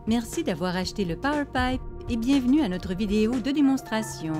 Merci d'avoir acheté le PowerPipe et bienvenue à notre vidéo de démonstration.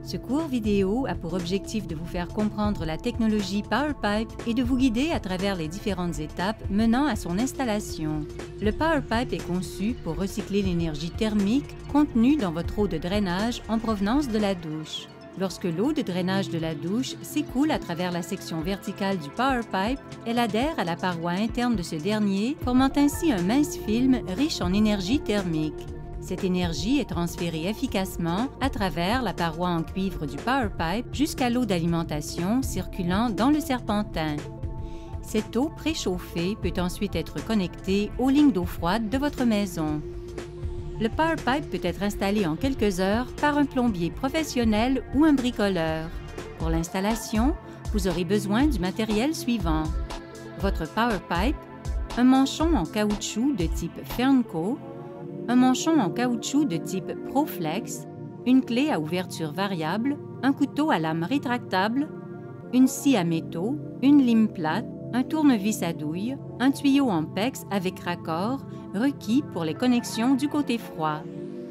Ce court vidéo a pour objectif de vous faire comprendre la technologie PowerPipe et de vous guider à travers les différentes étapes menant à son installation. Le PowerPipe est conçu pour recycler l'énergie thermique contenue dans votre eau de drainage en provenance de la douche. Lorsque l'eau de drainage de la douche s'écoule à travers la section verticale du PowerPipe, elle adhère à la paroi interne de ce dernier, formant ainsi un mince film riche en énergie thermique. Cette énergie est transférée efficacement à travers la paroi en cuivre du PowerPipe jusqu'à l'eau d'alimentation circulant dans le serpentin. Cette eau préchauffée peut ensuite être connectée aux lignes d'eau froide de votre maison. Le PowerPipe peut être installé en quelques heures par un plombier professionnel ou un bricoleur. Pour l'installation, vous aurez besoin du matériel suivant: votre PowerPipe, un manchon en caoutchouc de type Fernco, un manchon en caoutchouc de type Proflex, une clé à ouverture variable, un couteau à lame rétractable, une scie à métaux, une lime plate, un tournevis à douille, un tuyau en PEX avec raccord requis pour les connexions du côté froid.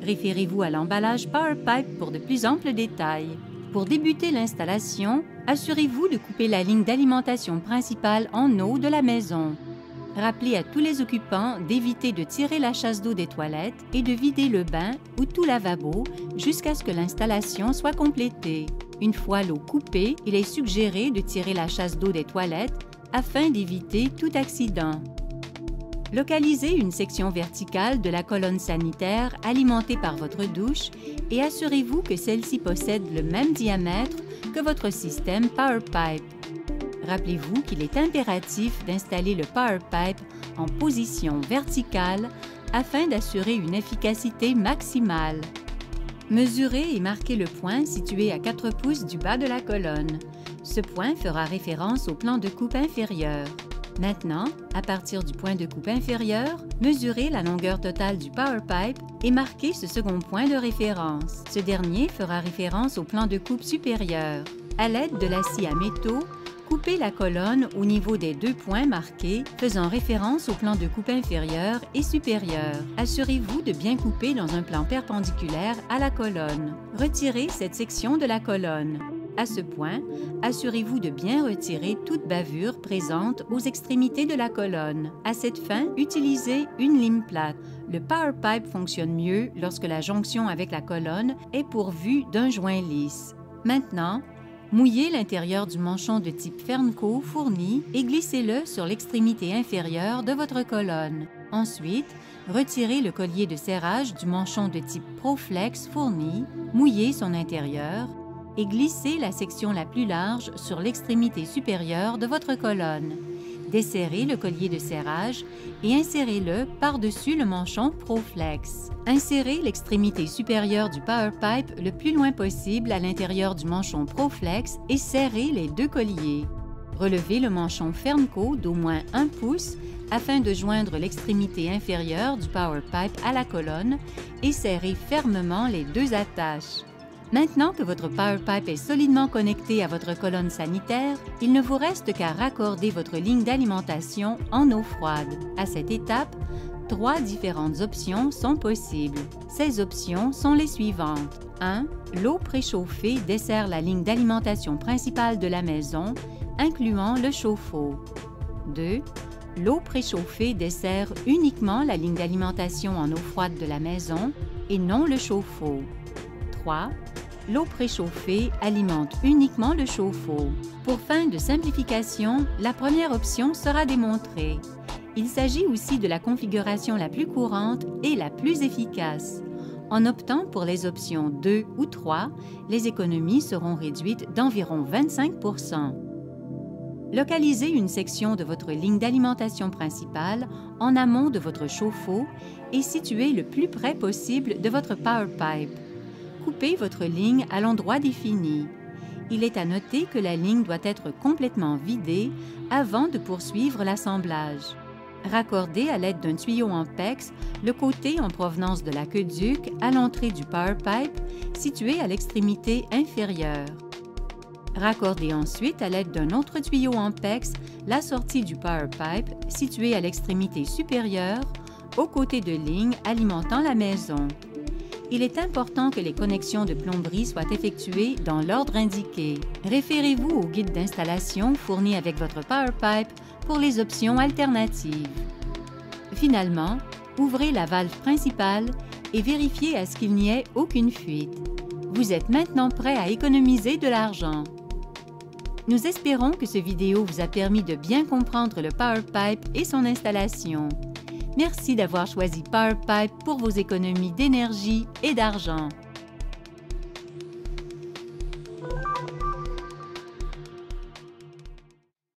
Référez-vous à l'emballage PowerPipe pour de plus amples détails. Pour débuter l'installation, assurez-vous de couper la ligne d'alimentation principale en eau de la maison. Rappelez à tous les occupants d'éviter de tirer la chasse d'eau des toilettes et de vider le bain ou tout lavabo jusqu'à ce que l'installation soit complétée. Une fois l'eau coupée, il est suggéré de tirer la chasse d'eau des toilettes afin d'éviter tout accident. Localisez une section verticale de la colonne sanitaire alimentée par votre douche et assurez-vous que celle-ci possède le même diamètre que votre système PowerPipe. Rappelez-vous qu'il est impératif d'installer le PowerPipe en position verticale afin d'assurer une efficacité maximale. Mesurez et marquez le point situé à 4 pouces du bas de la colonne. Ce point fera référence au plan de coupe inférieur. Maintenant, à partir du point de coupe inférieur, mesurez la longueur totale du PowerPipe et marquez ce second point de référence. Ce dernier fera référence au plan de coupe supérieur. À l'aide de la scie à métaux, coupez la colonne au niveau des 2 points marqués, faisant référence au plan de coupe inférieur et supérieur. Assurez-vous de bien couper dans un plan perpendiculaire à la colonne. Retirez cette section de la colonne. À ce point, assurez-vous de bien retirer toute bavure présente aux extrémités de la colonne. À cette fin, utilisez une lime plate. Le PowerPipe fonctionne mieux lorsque la jonction avec la colonne est pourvue d'un joint lisse. Maintenant, mouillez l'intérieur du manchon de type Fernco fourni et glissez-le sur l'extrémité inférieure de votre colonne. Ensuite, retirez le collier de serrage du manchon de type Proflex fourni, mouillez son intérieur et glissez la section la plus large sur l'extrémité supérieure de votre colonne. Desserrez le collier de serrage et insérez-le par-dessus le manchon Proflex. Insérez l'extrémité supérieure du PowerPipe le plus loin possible à l'intérieur du manchon Proflex et serrez les 2 colliers. Relevez le manchon Fernco d'au moins 1 pouce afin de joindre l'extrémité inférieure du PowerPipe à la colonne et serrez fermement les 2 attaches. Maintenant que votre PowerPipe est solidement connecté à votre colonne sanitaire, il ne vous reste qu'à raccorder votre ligne d'alimentation en eau froide. À cette étape, 3 différentes options sont possibles. Ces options sont les suivantes. 1. L'eau préchauffée dessert la ligne d'alimentation principale de la maison, incluant le chauffe-eau. 2. L'eau préchauffée dessert uniquement la ligne d'alimentation en eau froide de la maison et non le chauffe-eau. 3. L'eau préchauffée alimente uniquement le chauffe-eau. Pour fin de simplification, la première option sera démontrée. Il s'agit aussi de la configuration la plus courante et la plus efficace. En optant pour les options 2 ou 3, les économies seront réduites d'environ 25%. Localisez une section de votre ligne d'alimentation principale en amont de votre chauffe-eau et situez le plus près possible de votre PowerPipe. Coupez votre ligne à l'endroit défini. Il est à noter que la ligne doit être complètement vidée avant de poursuivre l'assemblage. Raccordez à l'aide d'un tuyau en PEX le côté en provenance de l'aqueduc à l'entrée du PowerPipe situé à l'extrémité inférieure. Raccordez ensuite à l'aide d'un autre tuyau en PEX la sortie du PowerPipe située à l'extrémité supérieure aux côtés de lignes alimentant la maison. Il est important que les connexions de plomberie soient effectuées dans l'ordre indiqué. Référez-vous au guide d'installation fourni avec votre PowerPipe pour les options alternatives. Finalement, ouvrez la valve principale et vérifiez à ce qu'il n'y ait aucune fuite. Vous êtes maintenant prêt à économiser de l'argent. Nous espérons que cette vidéo vous a permis de bien comprendre le PowerPipe et son installation. Merci d'avoir choisi PowerPipe pour vos économies d'énergie et d'argent.